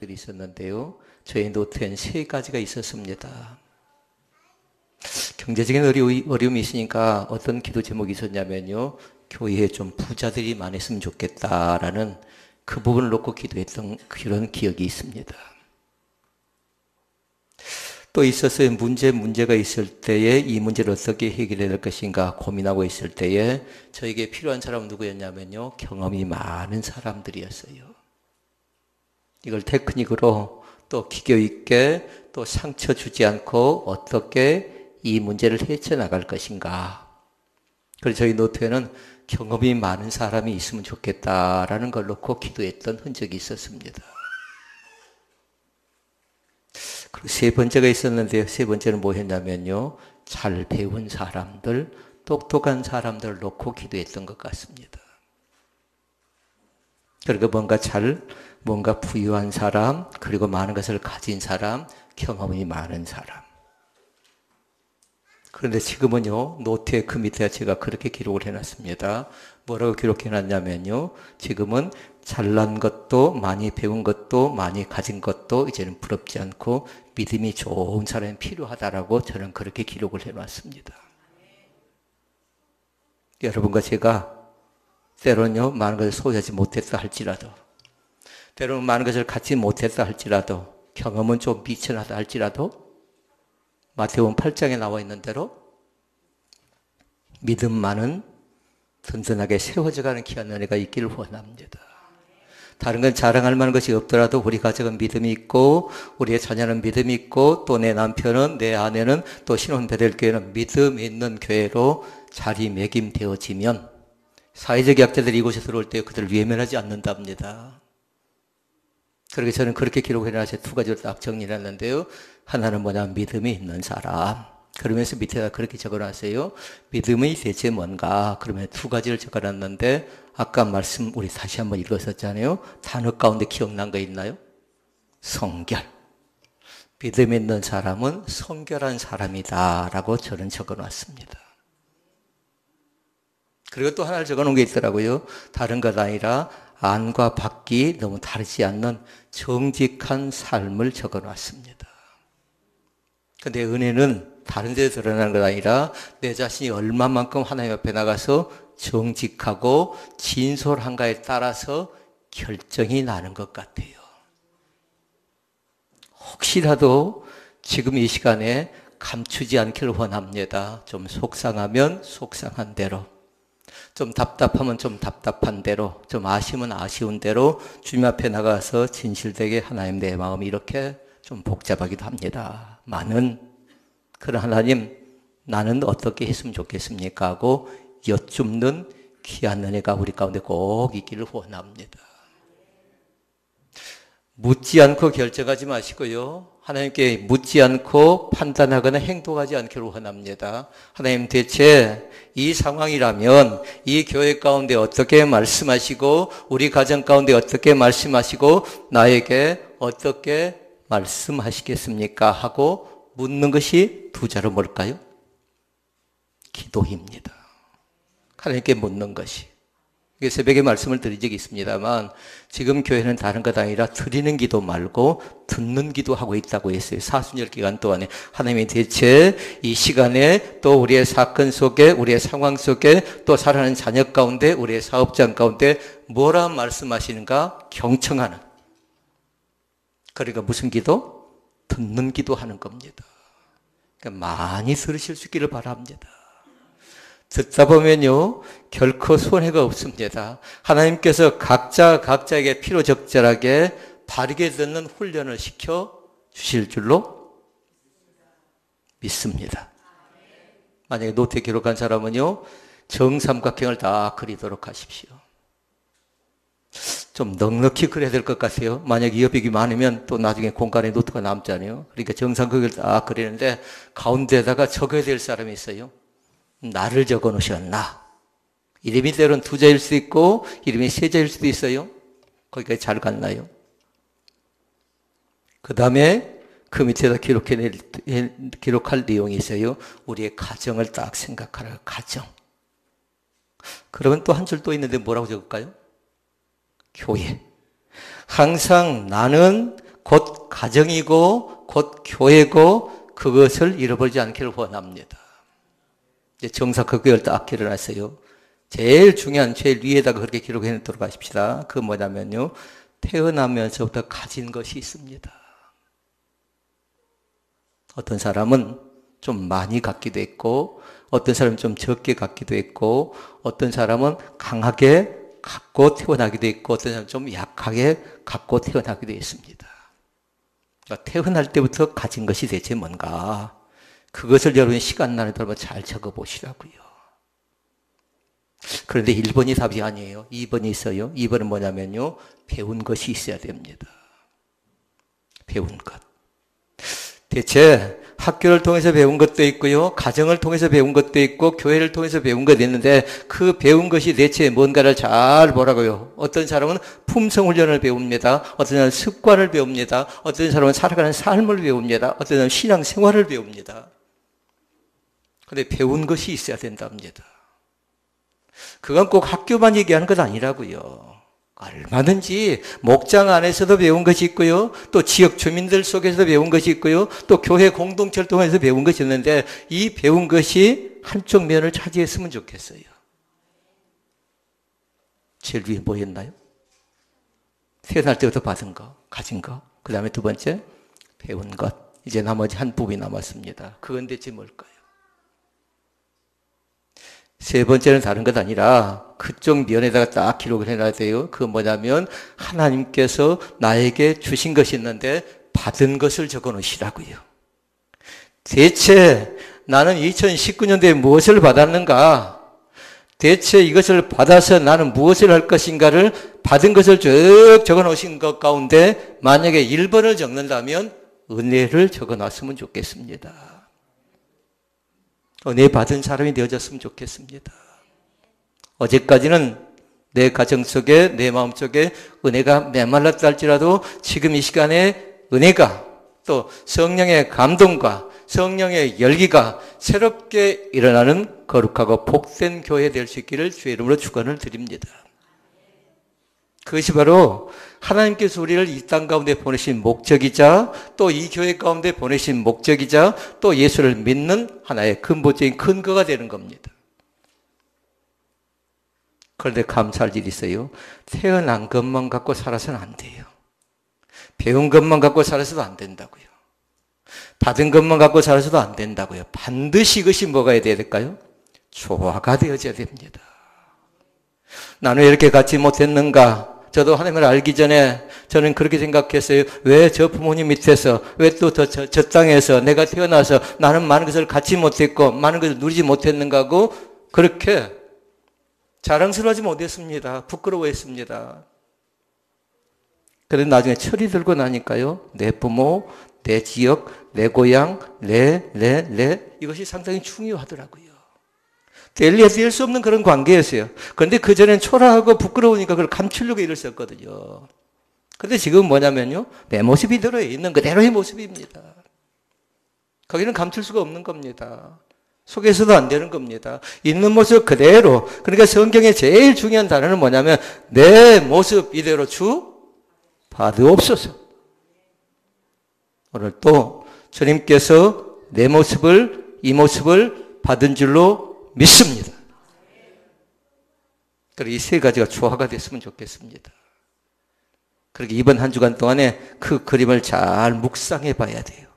제목들이 있었는데요. 저희 노트엔 3가지가 있었습니다. 경제적인 어려움이 있으니까 어떤 기도 제목이 있었냐면요. 교회에 좀 부자들이 많았으면 좋겠다라는 그 부분을 놓고 기도했던 그런 기억이 있습니다. 또 있었어요. 문제가 있을 때에 이 문제를 어떻게 해결해야 될 것인가 고민하고 있을 때에 저에게 필요한 사람은 누구였냐면요. 경험이 많은 사람들이었어요. 이걸 테크닉으로 또 기교 있게 또 상처 주지 않고 어떻게 이 문제를 헤쳐나갈 것인가. 그래서 저희 노트에는 경험이 많은 사람이 있으면 좋겠다라는 걸 놓고 기도했던 흔적이 있었습니다. 그리고 3번째가 있었는데요. 3번째는 뭐였냐면요. 잘 배운 사람들, 똑똑한 사람들을 놓고 기도했던 것 같습니다. 그리고 뭔가 부유한 사람, 그리고 많은 것을 가진 사람, 경험이 많은 사람. 그런데 지금은요, 노트의 그 밑에 제가 그렇게 기록을 해놨습니다. 뭐라고 기록해놨냐면요, 지금은 잘난 것도 많이 배운 것도 많이 가진 것도 이제는 부럽지 않고 믿음이 좋은 사람이 필요하다라고 저는 그렇게 기록을 해놨습니다. 여러분과 제가 때로는요, 많은 것을 소유하지 못했다 할지라도, 때로는 많은 것을 갖지 못했다 할지라도, 경험은 좀 미천하다 할지라도, 마태복음 8장에 나와 있는 대로 믿음만은 든든하게 세워져가는 귀한 은혜가 있기를 원합니다. 다른 건 자랑할 만한 것이 없더라도 우리 가족은 믿음이 있고 우리의 자녀는 믿음이 있고 또 내 남편은 내 아내는 또 신혼 베델교회는 믿음 있는 교회로 자리매김되어지면 사회적 약자들이 이곳에 들어올 때 그들을 외면하지 않는답니다. 그렇게 저는 그렇게 기록해놔서 2가지로 딱 정리를 했는데요. 하나는 뭐냐면 믿음이 있는 사람. 그러면서 밑에다 그렇게 적어놨어요. 믿음이 대체 뭔가? 그러면 2가지를 적어놨는데 아까 말씀 우리 다시 한번 읽었었잖아요. 단어 가운데 기억난 거 있나요? 성결. 믿음 있는 사람은 성결한 사람이다 라고 저는 적어놨습니다. 그리고 또 하나를 적어놓은 게 있더라고요. 다른 것 아니라 안과 밖이 너무 다르지 않는 정직한 삶을 적어놨습니다. 근데 은혜는 다른 데에 드러나는 것 아니라 내 자신이 얼마만큼 하나님 앞에 나가서 정직하고 진솔한가에 따라서 결정이 나는 것 같아요. 혹시라도 지금 이 시간에 감추지 않기를 원합니다. 좀 속상하면 속상한 대로, 좀 답답하면 좀 답답한 대로, 좀 아쉬우면 아쉬운 대로 주님 앞에 나가서 진실되게 하나님 내 마음이 이렇게 좀 복잡하기도 합니다. 많은 그런 하나님 나는 어떻게 했으면 좋겠습니까? 하고 여쭙는 귀한 은혜가 우리 가운데 꼭 있기를 원합니다. 묻지 않고 결정하지 마시고요. 하나님께 묻지 않고 판단하거나 행동하지 않기를 원합니다. 하나님 대체 이 상황이라면 이 교회 가운데 어떻게 말씀하시고 우리 가정 가운데 어떻게 말씀하시고 나에게 어떻게 말씀하시겠습니까? 하고 묻는 것이 2자로 뭘까요? 기도입니다. 하나님께 묻는 것이. 새벽에 말씀을 드린 적이 있습니다만 지금 교회는 다른 것 아니라 드리는 기도 말고 듣는 기도하고 있다고 했어요. 사순절 기간 동안에 하나님이 대체 이 시간에 또 우리의 사건 속에 우리의 상황 속에 또 살아가는 자녀 가운데 우리의 사업장 가운데 뭐라 말씀하시는가 경청하는, 그러니까 무슨 기도? 듣는 기도하는 겁니다. 그러니까 많이 들으실 수 있기를 바랍니다. 듣다 보면요 결코 손해가 없습니다. 하나님께서 각자에게 필요적절하게 바르게 듣는 훈련을 시켜 주실 줄로 믿습니다. 만약에 노트에 기록한 사람은요 정삼각형을 다 그리도록 하십시오. 좀 넉넉히 그려야 될 것 같아요. 만약에 여백이 많으면 또 나중에 공간에 노트가 남잖아요. 그러니까 정삼각형을 다 그리는데 가운데다가 적어야 될 사람이 있어요. 나를 적어 놓으셨나? 이름이 때로는 2자일 수도 있고 이름이 3자일 수도 있어요. 거기까지 잘 갔나요? 그 다음에 그 밑에다 기록할 내용이 있어요. 우리의 가정을 딱 생각하라. 가정. 그러면 또 한 줄 또 있는데 뭐라고 적을까요? 교회. 항상 나는 가정이고 곧 교회고 그것을 잃어버리지 않기를 원합니다. 이제 정사각교를 딱 기록하세요. 제일 중요한 제일 위에다가 그렇게 기록해 놓도록 하십시다. 그 뭐냐면요. 태어나면서부터 가진 것이 있습니다. 어떤 사람은 좀 많이 갖기도 했고 어떤 사람은 좀 적게 갖기도 했고 어떤 사람은 강하게 갖고 태어나기도 했고 어떤 사람은 좀 약하게 갖고 태어나기도 했습니다. 그러니까 태어날 때부터 가진 것이 대체 뭔가 그것을 여러분이 시간 나는 동안 잘 적어보시라고요. 그런데 1번이 답이 아니에요. 2번이 있어요. 2번은 뭐냐면요. 배운 것이 있어야 됩니다. 배운 것. 대체 학교를 통해서 배운 것도 있고요. 가정을 통해서 배운 것도 있고 교회를 통해서 배운 것도 있는데 그 배운 것이 대체 뭔가를 잘 보라고요. 어떤 사람은 품성훈련을 배웁니다. 어떤 사람은 습관을 배웁니다. 어떤 사람은 살아가는 삶을 배웁니다. 어떤 사람은 신앙생활을 배웁니다. 그런데 배운 것이 있어야 된답니다. 그건 꼭 학교만 얘기하는 건 아니라고요. 얼마든지 목장 안에서도 배운 것이 있고요. 또 지역 주민들 속에서도 배운 것이 있고요. 또 교회 공동체를 통해서 배운 것이 있는데 이 배운 것이 한쪽 면을 차지했으면 좋겠어요. 제일 위에 뭐였나요? 태어날 때부터 받은 거, 가진 거. 그 다음에 두 번째, 배운 것. 이제 나머지 한 부분이 남았습니다. 그건 대체 뭘까요? 세 번째는 다른 것 아니라 그쪽 면에다가 딱 기록을 해놔야 돼요. 그건 뭐냐면 하나님께서 나에게 주신 것이 있는데 받은 것을 적어 놓으시라고요. 대체 나는 2019년도에 무엇을 받았는가? 대체 이것을 받아서 나는 무엇을 할 것인가를 받은 것을 쭉 적어 놓으신 것 가운데 만약에 1번을 적는다면 은혜를 적어 놨으면 좋겠습니다. 은혜 받은 사람이 되어졌으면 좋겠습니다. 어제까지는 내 가정 속에 내 마음 속에 은혜가 메말랐다 할지라도 지금 이 시간에 은혜가 또 성령의 감동과 성령의 열기가 새롭게 일어나는 거룩하고 복된 교회 될 수 있기를 주의 이름으로 축원을 드립니다. 그것이 바로 하나님께서 우리를 이 땅 가운데 보내신 목적이자 또 이 교회 가운데 보내신 목적이자 또 예수를 믿는 하나의 근본적인 근거가 되는 겁니다. 그런데 감사할 일이 있어요. 태어난 것만 갖고 살아서는 안 돼요. 배운 것만 갖고 살아서도 안 된다고요. 받은 것만 갖고 살아서도 안 된다고요. 반드시 이것이 뭐가 돼야 될까요? 조화가 되어져야 됩니다. 나는 왜 이렇게 갖지 못했는가? 저도 하나님을 알기 전에 저는 그렇게 생각했어요. 왜 저 부모님 밑에서, 왜 또 저 땅에서 내가 태어나서 나는 많은 것을 갖지 못했고 많은 것을 누리지 못했는가 하고 그렇게 자랑스러워하지 못했습니다. 부끄러워했습니다. 그런데 나중에 철이 들고 나니까요. 내 부모, 내 지역, 내 고향, 이것이 상당히 중요하더라고요. 뗄 수 없는 그런 관계였어요. 그런데 그전엔 초라하고 부끄러우니까 그걸 감추려고 일을 썼거든요. 그런데 지금 뭐냐면요. 내 모습이 들어 있는 그대로의 모습입니다. 거기는 감출 수가 없는 겁니다. 속에서도 안 되는 겁니다. 있는 모습 그대로. 그러니까 성경의 제일 중요한 단어는 뭐냐면 내 모습 이대로 주 받으옵소서. 오늘 또 주님께서 내 모습을 이 모습을 받은 줄로 믿습니다. 그리고 이 세 가지가 조화가 됐으면 좋겠습니다. 그렇게 이번 한 주간 동안에 그 그림을 잘 묵상해 봐야 돼요.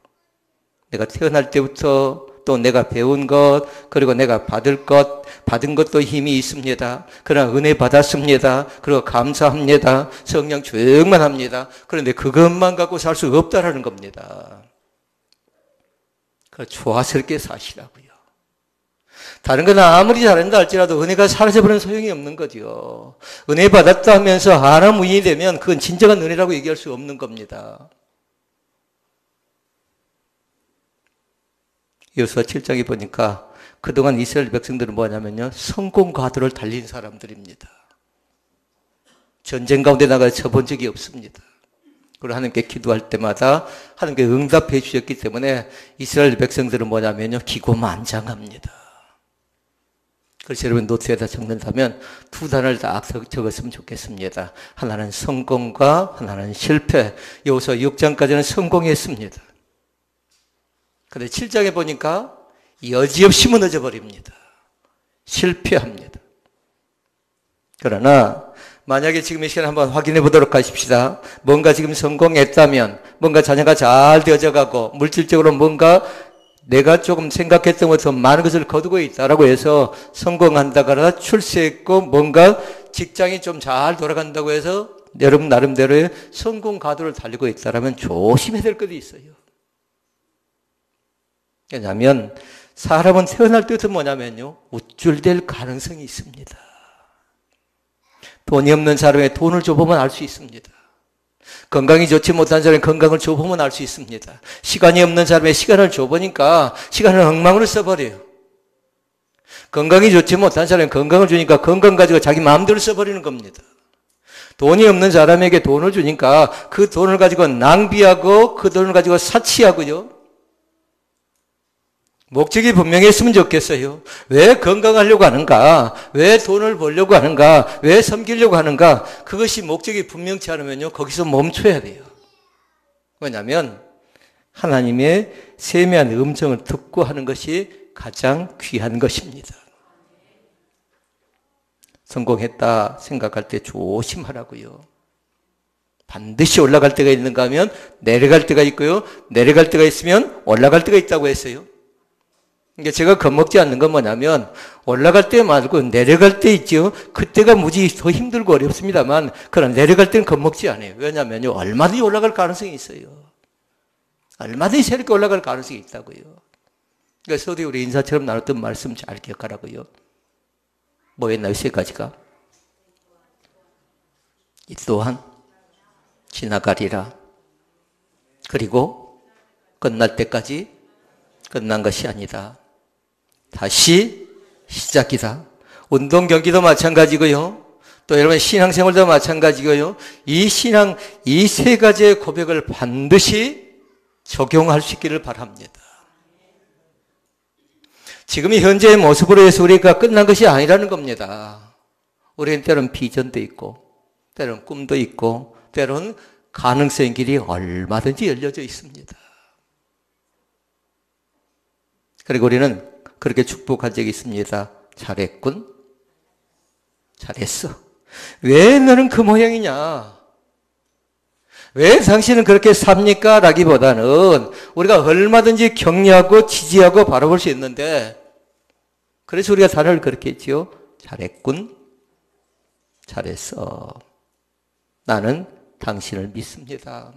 내가 태어날 때부터 또 내가 배운 것, 그리고 내가 받을 것, 받은 것도 힘이 있습니다. 그러나 은혜 받았습니다. 그리고 감사합니다. 성령 충만합니다. 그런데 그것만 갖고 살 수 없다라는 겁니다. 조화스럽게 사시라고요. 다른 건 아무리 잘한다 할지라도 은혜가 사라져버리는 소용이 없는 거죠. 은혜 받았다 하면서 하나무인이 되면 그건 진정한 은혜라고 얘기할 수 없는 겁니다. 여호수아 7장에 보니까 그동안 이스라엘 백성들은 뭐냐면요. 성공가도를 달린 사람들입니다. 전쟁 가운데 나가 쳐본 적이 없습니다. 그리고 하나님께 기도할 때마다 하나님께 응답해 주셨기 때문에 이스라엘 백성들은 뭐냐면요. 기고만장합니다. 그래서 여러분 노트에다 적는다면 두 단어를 다 적었으면 좋겠습니다. 하나는 성공과 하나는 실패. 여호수아 6장까지는 성공했습니다. 그런데 7장에 보니까 여지없이 무너져 버립니다. 실패합니다. 그러나 만약에 지금 이 시간에 한번 확인해 보도록 하십시다. 뭔가 지금 성공했다면, 뭔가 자녀가 잘 되어져 가고 물질적으로 뭔가 내가 조금 생각했던 것보다 많은 것을 거두고 있다라고 해서 성공한다거나 출세했고 뭔가 직장이 좀 잘 돌아간다고 해서 여러분 나름대로의 성공 가도를 달리고 있다라면 조심해야 될 것이 있어요. 왜냐하면 사람은 태어날 때부터 뭐냐면요, 우쭐될 가능성이 있습니다. 돈이 없는 사람에게 돈을 줘보면 알 수 있습니다. 건강이 좋지 못한 사람에게 건강을 줘보면 알 수 있습니다. 시간이 없는 사람에게 시간을 줘보니까 시간을 엉망으로 써버려요. 건강이 좋지 못한 사람에게 건강을 주니까 건강 가지고 자기 마음대로 써버리는 겁니다. 돈이 없는 사람에게 돈을 주니까 그 돈을 가지고 낭비하고 그 돈을 가지고 사치하고요. 목적이 분명했으면 좋겠어요. 왜 건강하려고 하는가? 왜 돈을 벌려고 하는가? 왜 섬기려고 하는가? 그것이 목적이 분명치 않으면요, 거기서 멈춰야 돼요. 왜냐하면 하나님의 세미한 음성을 듣고 하는 것이 가장 귀한 것입니다. 성공했다 생각할 때 조심하라고요. 반드시 올라갈 때가 있는가 하면 내려갈 때가 있고요. 내려갈 때가 있으면 올라갈 때가 있다고 했어요. 그러니까 제가 겁먹지 않는 건 뭐냐면 올라갈 때 말고 내려갈 때 있죠. 그때가 무지 더 힘들고 어렵습니다만 그러나 내려갈 때는 겁먹지 않아요. 왜냐하면 얼마든지 올라갈 가능성이 있어요. 얼마든지 새롭게 올라갈 가능성이 있다고요. 그러니까 서두에 우리 인사처럼 나눴던 말씀 잘 기억하라고요. 뭐였나요? 세 가지가. 이 또한 지나가리라. 그리고 끝날 때까지 끝난 것이 아니다. 다시 시작이다. 운동 경기도 마찬가지고요. 또 여러분 신앙생활도 마찬가지고요. 이 신앙, 이 세 가지의 고백을 반드시 적용할 수 있기를 바랍니다. 지금 현재의 모습으로 해서 우리가 끝난 것이 아니라는 겁니다. 우리는 때로는 비전도 있고, 때로는 꿈도 있고, 때로는 가능성의 길이 얼마든지 열려져 있습니다. 그리고 우리는 그렇게 축복한 적이 있습니다. 잘했군. 잘했어. 왜 너는 그 모양이냐? 왜 당신은 그렇게 삽니까? 라기보다는 우리가 얼마든지 격려하고 지지하고 바라볼 수 있는데 그래서 우리가 단어를 그렇게 했지요. 잘했군. 잘했어. 나는 당신을 믿습니다.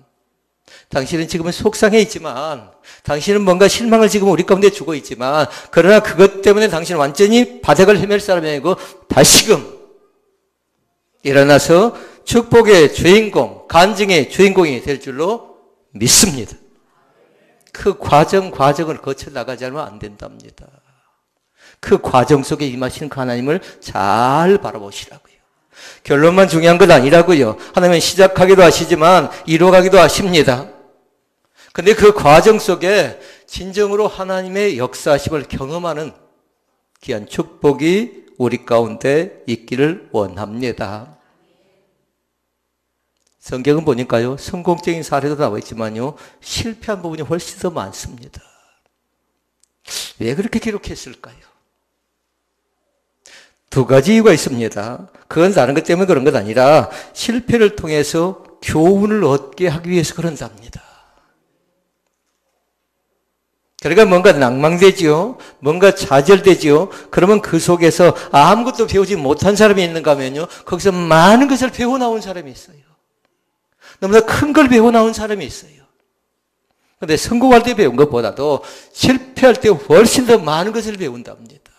당신은 지금은 속상해 있지만 당신은 뭔가 실망을 지금 우리 가운데 주고 있지만 그러나 그것 때문에 당신은 완전히 바닥을 헤맬 사람이 아니고 다시금 일어나서 축복의 주인공, 간증의 주인공이 될 줄로 믿습니다. 그 과정을 거쳐 나가지 않으면 안 된답니다. 그 과정 속에 임하시는 그 하나님을 잘 바라보시라고요. 결론만 중요한 건 아니라고요. 하나님은 시작하기도 하시지만 이루어가기도 하십니다. 근데 그 과정 속에 진정으로 하나님의 역사하심을 경험하는 귀한 축복이 우리 가운데 있기를 원합니다. 성경은 보니까요, 성공적인 사례도 나와 있지만요, 실패한 부분이 훨씬 더 많습니다. 왜 그렇게 기록했을까요? 두 가지 이유가 있습니다. 그건 다른 것 때문에 그런 것 아니라 실패를 통해서 교훈을 얻게 하기 위해서 그런답니다. 그러니까 뭔가 낭망되지요. 뭔가 좌절되지요. 그러면 그 속에서 아무것도 배우지 못한 사람이 있는가 하면요, 거기서 많은 것을 배워나온 사람이 있어요. 너무나 큰 걸 배워나온 사람이 있어요. 그런데 성공할 때 배운 것보다도 실패할 때 훨씬 더 많은 것을 배운답니다.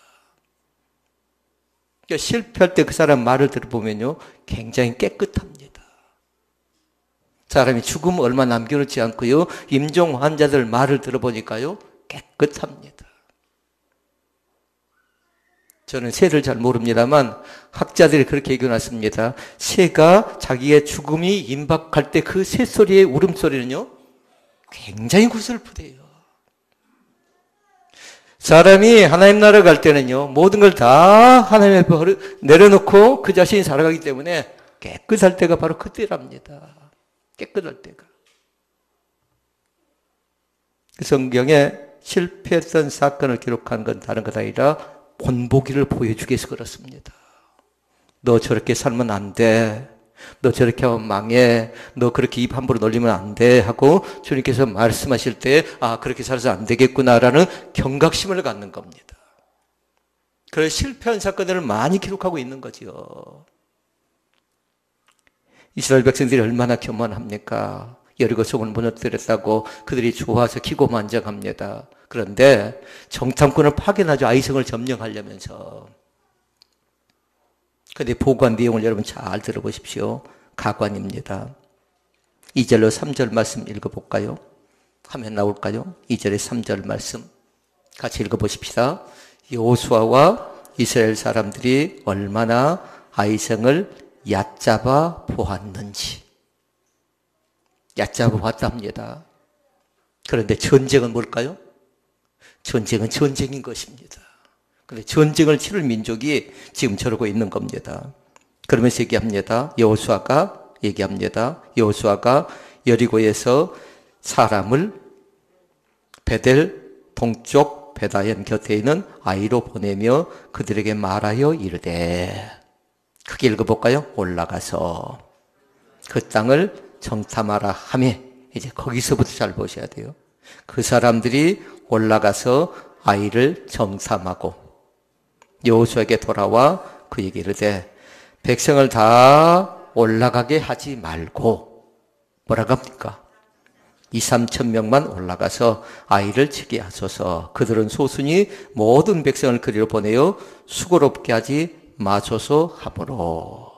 그러니까 실패할 때 그 사람 말을 들어보면요, 굉장히 깨끗합니다. 사람이 죽음 얼마 남겨놓지 않고요, 임종 환자들 말을 들어보니까요, 깨끗합니다. 저는 새를 잘 모릅니다만 학자들이 그렇게 얘기해놨습니다. 새가 자기의 죽음이 임박할 때 그 새소리의 울음소리는요, 굉장히 구슬프대요. 사람이 하나님 나라 갈 때는요, 모든 걸 다 하나님 앞에 내려놓고 그 자신이 살아가기 때문에 깨끗할 때가 바로 그때랍니다. 깨끗할 때가. 그 성경에 실패했던 사건을 기록한 건 다른 것 아니라 본보기를 보여주기 위해서 그렇습니다. 너 저렇게 살면 안 돼. 너 저렇게 하면 망해. 너 그렇게 입 함부로 놀리면 안 돼. 하고 주님께서 말씀하실 때, 아, 그렇게 살아서 안 되겠구나라는 경각심을 갖는 겁니다. 그래서 실패한 사건들을 많이 기록하고 있는 거죠. 이스라엘 백성들이 얼마나 교만합니까? 여리고 성을 무너뜨렸다고 그들이 좋아서 기고만장합니다. 그런데 정탐꾼을 파견하죠. 아이성을 점령하려면서. 그런데 보고한 내용을 여러분 잘 들어보십시오. 가관입니다. 2절로 3절 말씀 읽어볼까요? 화면 나올까요? 2절에 3절 말씀 같이 읽어보십시다. 여호수아와 이스라엘 사람들이 얼마나 아이성을 얕잡아 보았는지. 얕잡아 봤답니다. 그런데 전쟁은 뭘까요? 전쟁은 전쟁인 것입니다. 그런데 전쟁을 치를 민족이 지금 저러고 있는 겁니다. 그러면서 얘기합니다. 여호수아가 얘기합니다. 여호수아가 여리고에서 사람을 베델 동쪽 베다연 곁에 있는 아이로 보내며 그들에게 말하여 이르되, 크게 읽어볼까요? 올라가서 그 땅을 정탐하라 하며, 이제 거기서부터 잘 보셔야 돼요. 그 사람들이 올라가서 아이를 정탐하고 여호수아에게 돌아와 그에게 이르되, 백성을 다 올라가게 하지 말고 뭐라고 합니까? 2-3천 명만 올라가서 아이를 치게 하소서. 그들은 소순이 모든 백성을 그리로 보내어 수고롭게 하지 마소서 하므로.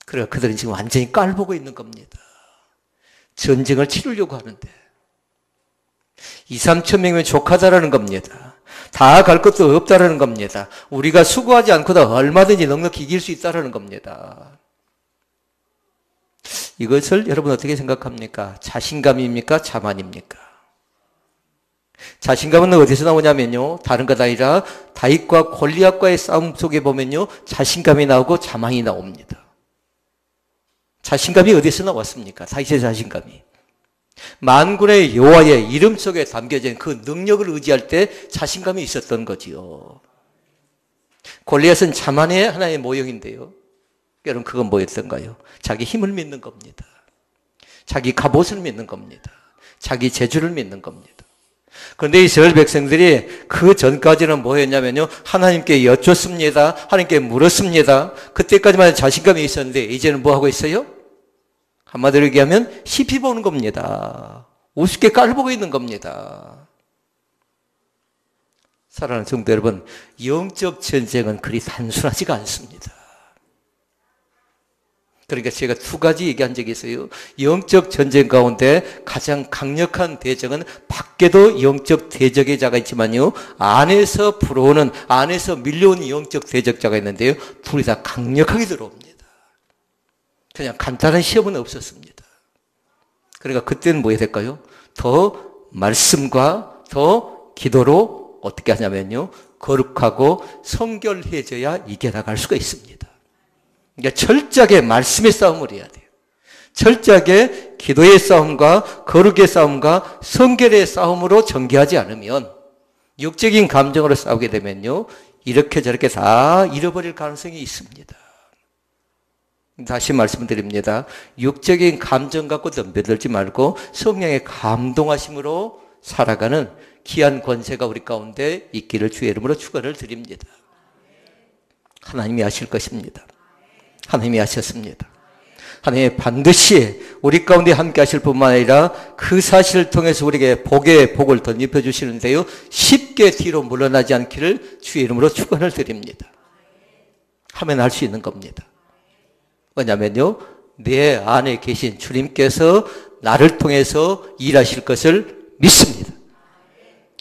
그래, 그들은 지금 완전히 깔보고 있는 겁니다. 전쟁을 치르려고 하는데 2-3천 명이면 족하다라는 겁니다. 다 갈 것도 없다라는 겁니다. 우리가 수고하지 않고도 얼마든지 넉넉히 이길 수 있다라는 겁니다. 이것을 여러분 어떻게 생각합니까? 자신감입니까? 자만입니까? 자신감은 어디서 나오냐면요, 다른 것 아니라 다윗과 골리앗과의 싸움 속에 보면요, 자신감이 나오고 자만이 나옵니다. 자신감이 어디서 나왔습니까? 다윗의 자신감이 만군의 여호와의 이름 속에 담겨진 그 능력을 의지할 때 자신감이 있었던 거지요. 골리앗은 자만의 하나의 모형인데요, 여러분 그건 뭐였던가요? 자기 힘을 믿는 겁니다. 자기 갑옷을 믿는 겁니다. 자기 재주를 믿는 겁니다. 그런데 이스라엘 백성들이 그 전까지는 뭐였냐면요, 하나님께 여쭙습니다. 하나님께 물었습니다. 그때까지만 자신감이 있었는데 이제는 뭐 하고 있어요? 한마디로 얘기하면 시피 보는 겁니다. 우습게 깔보고 있는 겁니다. 사랑하는 성도 여러분, 영적 전쟁은 그리 단순하지가 않습니다. 그러니까 제가 두 가지 얘기한 적이 있어요. 영적 전쟁 가운데 가장 강력한 대적은 밖에도 영적 대적자가 있지만요, 안에서 불어오는, 안에서 밀려오는 영적 대적자가 있는데요, 둘이 다 강력하게 들어옵니다. 그냥 간단한 시험은 없었습니다. 그러니까 그때는 뭐 해야 될까요? 더 말씀과 더 기도로 어떻게 하냐면요, 거룩하고 성결해져야 이겨나갈 수가 있습니다. 그러니까 철저하게 말씀의 싸움을 해야 돼요. 철저하게 기도의 싸움과 거룩의 싸움과 성결의 싸움으로 전개하지 않으면, 육적인 감정으로 싸우게 되면요, 이렇게 저렇게 다 잃어버릴 가능성이 있습니다. 다시 말씀드립니다. 육적인 감정 갖고 덤벼들지 말고 성령의 감동하심으로 살아가는 귀한 권세가 우리 가운데 있기를 주의 이름으로 축원을 드립니다. 하나님이 하실 것입니다. 하나님이 하셨습니다. 하나님이 반드시 우리 가운데 함께 하실 뿐만 아니라 그 사실을 통해서 우리에게 복의 복을 덧입혀 주시는데요, 쉽게 뒤로 물러나지 않기를 주의 이름으로 축원을 드립니다. 하면 할 수 있는 겁니다. 왜냐면요, 내 안에 계신 주님께서 나를 통해서 일하실 것을 믿습니다.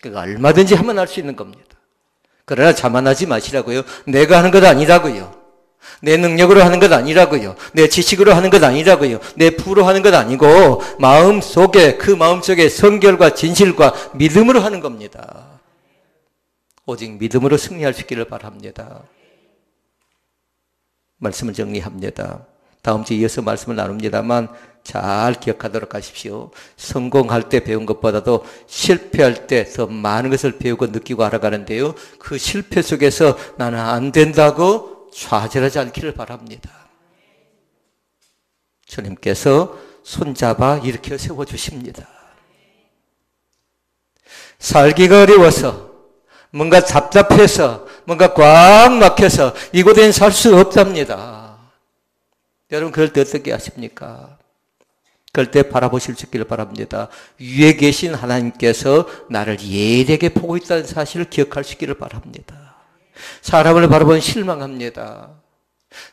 그러니까 얼마든지 하면 할 수 있는 겁니다. 그러나 자만하지 마시라고요. 내가 하는 것 아니라고요. 내 능력으로 하는 것 아니라고요. 내 지식으로 하는 것 아니라고요. 내 부로 하는 것 아니고 마음속에, 그 마음속에 성결과 진실과 믿음으로 하는 겁니다. 오직 믿음으로 승리할 수 있기를 바랍니다. 말씀을 정리합니다. 다음 주에 이어서 말씀을 나눕니다만 잘 기억하도록 하십시오. 성공할 때 배운 것보다도 실패할 때 더 많은 것을 배우고 느끼고 알아가는데요. 그 실패 속에서 나는 안 된다고 좌절하지 않기를 바랍니다. 주님께서 손잡아 일으켜 세워주십니다. 살기가 어려워서 뭔가 답답해서 뭔가 꽉 막혀서 이곳엔 살 수 없답니다. 여러분 그럴 때 어떻게 하십니까? 그럴 때 바라보실 수 있기를 바랍니다. 위에 계신 하나님께서 나를 예리하게 보고 있다는 사실을 기억할 수 있기를 바랍니다. 사람을 바라보면 실망합니다.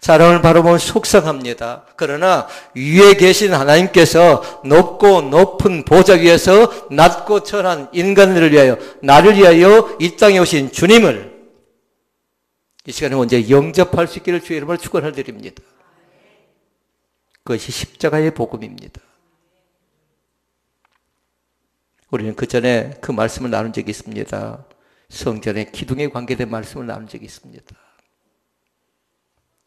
사람을 바라보면 속상합니다. 그러나 위에 계신 하나님께서 높고 높은 보좌 위에서 낮고 천한 인간들을 위하여 나를 위하여 이 땅에 오신 주님을 이 시간에 먼저 영접할 수 있기를 주의 이름으로 축원을 드립니다. 그것이 십자가의 복음입니다. 우리는 그 전에 그 말씀을 나눈 적이 있습니다. 성전의 기둥에 관계된 말씀을 나눈 적이 있습니다.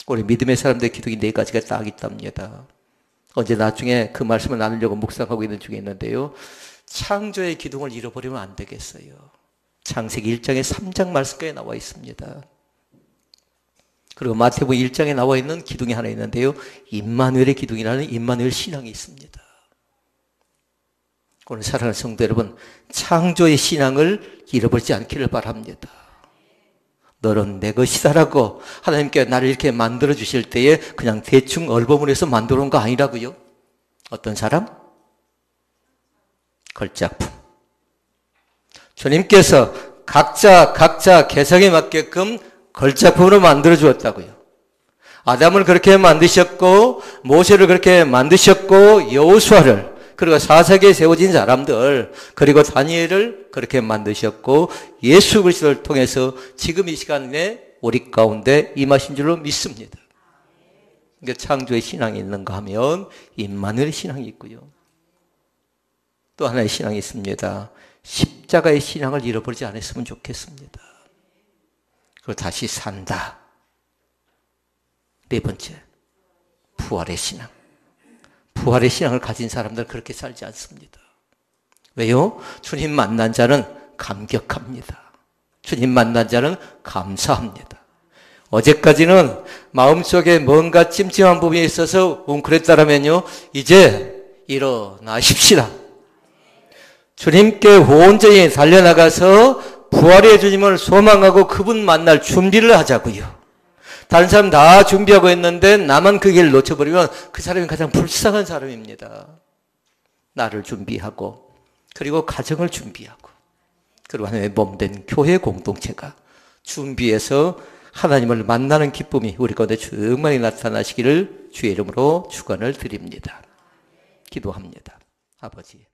우리 믿음의 사람들의 기둥이 4가지가 딱 있답니다. 언제 나중에 그 말씀을 나누려고 묵상하고 있는 중에 있는데요. 창조의 기둥을 잃어버리면 안 되겠어요. 창세기 1장에 3장 말씀까지 나와 있습니다. 그리고 마태복음 1장에 나와 있는 기둥이 하나 있는데요. 임마누엘의 기둥이라는 임마누엘 신앙이 있습니다. 오늘 사랑하는 성도 여러분, 창조의 신앙을 잃어버리지 않기를 바랍니다. 너는 내 것이다라고 하나님께 나를 이렇게 만들어 주실 때에 그냥 대충 얼버무려서 만들어 온 거 아니라고요. 어떤 사람? 걸작품. 주님께서 각자 개성에 맞게끔 걸작품으로 만들어 주었다고요. 아담을 그렇게 만드셨고 모세를 그렇게 만드셨고 여호수아를 그리고 사사기에 세워진 사람들 그리고 다니엘을 그렇게 만드셨고 예수 그리스도를 통해서 지금 이 시간에 우리 가운데 임하신 줄로 믿습니다. 그러니까 창조의 신앙이 있는가 하면 임마누엘의 신앙이 있고요. 또 하나의 신앙이 있습니다. 십자가의 신앙을 잃어버리지 않았으면 좋겠습니다. 그리고 다시 산다. 4번째, 부활의 신앙. 부활의 신앙을 가진 사람들은 그렇게 살지 않습니다. 왜요? 주님 만난 자는 감격합니다. 주님 만난 자는 감사합니다. 어제까지는 마음속에 뭔가 찜찜한 부분이 있어서 웅크렸다라면요, 이제 일어나십시다. 주님께 온전히 달려나가서 부활의 주님을 소망하고 그분 만날 준비를 하자고요. 다른 사람 다 준비하고 있는데 나만 그 길을 놓쳐버리면 그 사람이 가장 불쌍한 사람입니다. 나를 준비하고 그리고 가정을 준비하고 그리고 하나님의 몸된 교회 공동체가 준비해서 하나님을 만나는 기쁨이 우리 가운데 충만히 나타나시기를 주의 이름으로 축원을 드립니다. 기도합니다. 아버지.